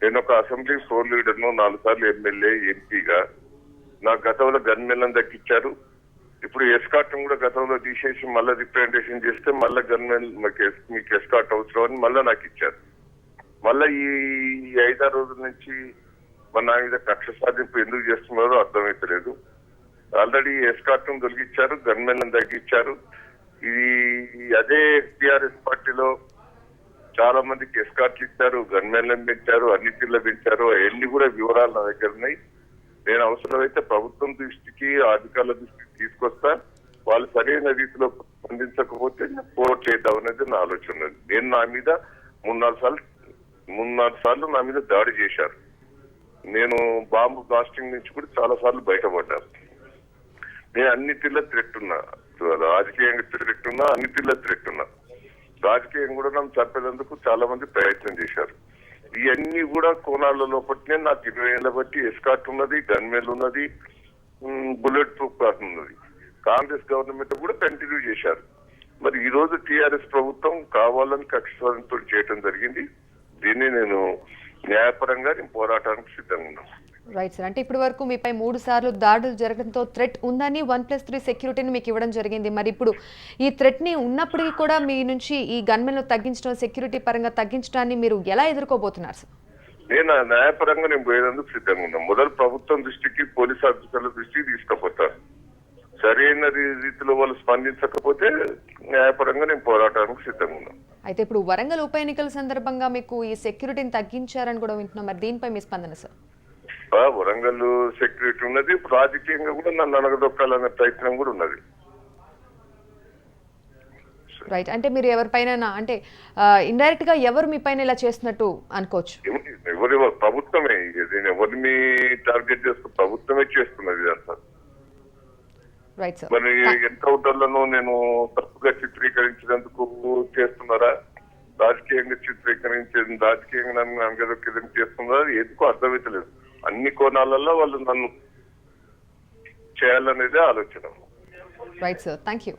నేను ఒక assembly floor లీడర్ను, 4 సార్లు ఎమ్మెల్యే, ఎంపీగా. నా గతంలో గన్మెన్లను తగ్గించారు. ఇప్పుడు ఎస్కాట్ కూడా గతంలో తీసేసి మళ్ళీ రిప్రజెంటేషన్ చేస్తే మళ్ళీ గన్మెన్ మీకు ఎస్కాట్ అవసరం అని మళ్ళీ నాకు ఇచ్చారు. మళ్ళీ ఈ 5-6 రోజుల నుంచి నా మీద కక్ష సాధింపు ఎందుకు చేస్తున్నారో అర్థమైతలేదు. ఆల్రెడీ ఎస్కాట్ తొలగించారు, గన్మెన్లను తగ్గించారు. ఇది అదే టిఆర్ఎస్ పార్టీలో చాలా మందికి ఎస్కాట్లు ఇచ్చారు, గన్మెన్లను పెంచారు, అన్ని తీర్ల పెంచారు. అవన్నీ కూడా వివరాలు నా దగ్గర ఉన్నాయి. నేను అవసరమైతే ప్రభుత్వం దృష్టికి, అధికారుల దృష్టికి తీసుకొస్తా. వాళ్ళు సరైన రీతిలో స్పందించకపోతే పోర్ట్ చేద్దాం అనేది నా ఆలోచన. నేను నా మీద 3-4 సార్లు నా మీద దాడి చేశారు. నేను బాంబు బ్లాస్టింగ్ నుంచి కూడా చాలా సార్లు బయటపడ్డాను. నేను అన్ని తీర్ల థ్రెట్ ఉన్నా, రాజకీయంగా థ్రెట్ ఉన్నా, అన్ని తీర్ల థ్రెట్ ఉన్నా. రాజకీయం కూడా నన్ను చంపేందుకు చాలా మంది ప్రయత్నం చేశారు. ఇవన్నీ కూడా కోణాల లోపట్నే నాకు 20 ఏళ్ల బట్టి ఎస్కాట్ ఉన్నది, గన్మెన్ ఉన్నది, బుల్లెట్ ప్రూఫ్ కార్డు ఉన్నది. కాంగ్రెస్ గవర్నమెంట్ కూడా కంటిన్యూ చేశారు. మరి ఈ రోజు టిఆర్ఎస్ ప్రభుత్వం కావాలని కక్షతో చేయడం జరిగింది. దీన్ని నేను న్యాయపరంగా పోరాటానికి సిద్ధంగా ఉన్నాను. Right sir. అంటే ఇప్పటి వరకు మీపై 3 సార్లు దాడులు జరగడంతో థ్రెట్ ఉందని 1+3 సెక్యూరిటీని మీకు ఇవ్వడం జరిగింది. మరి ఇప్పుడు ఈ థ్రెట్ని ఉన్నప్పటికీ కూడా మీ నుంచి ఈ గన్మెన్లు తగ్గించడం, సెక్యూరిటీ పరంగా తగ్గించడాన్ని మీరు ఎలా ఎదుర్కోబోతున్నారు సార్? నేను న్యాయపరంగా పోయేందుకు సిద్ధంగా ఉన్నాను. మొదలు ప్రభుత్వం దృష్టికి, పోలీసు అధికారుల దృష్టికి తీసుకుపోతాను. సరైన రీతిలో వాళ్ళు స్పందించకపోతే న్యాయపరంగా నేను పోరాటానికి సిద్ధంగా ఉన్నాను. అయితే ఇప్పుడు వరంగల్ ఉప ఎన్నికల సందర్భంగా మీకు ఈ సెక్యూరిటీని తగ్గించారని కూడా వింటున్నాం. మరి దీనిపై మీ స్పందన సార్? వరంగల్ సెక్యూరిటీ ఉన్నది. రాజకీయంగా కూడా నన్ను అనగదొక్కాలనే ప్రయత్నం కూడా ఉన్నది. రైట్. అంటే మీరు ఎవరిపైన అంటే ఇండైరెక్ట్ గా ఎవరు మీ పైన ఇలా చేస్తున్నట్టు అనుకోవచ్చు? ప్రభుత్వమే. ఎవరిని టార్గెట్ చేస్తూ ప్రభుత్వమే చేస్తున్నది ఇదంతా. Right sir. మరి ఎన్కౌంటర్లను నేను తప్పుగా చిత్రీకరించినందుకు చేస్తున్నారా, రాజకీయంగా రాజకీయంగా నన్ను అనగదొక్కేదని చేస్తున్నారా, ఎందుకు అర్థమైతలేదు. అన్ని కోణాలలో వాళ్ళు నన్ను చేయాలనేదే ఆలోచన. Right sir. Thank you.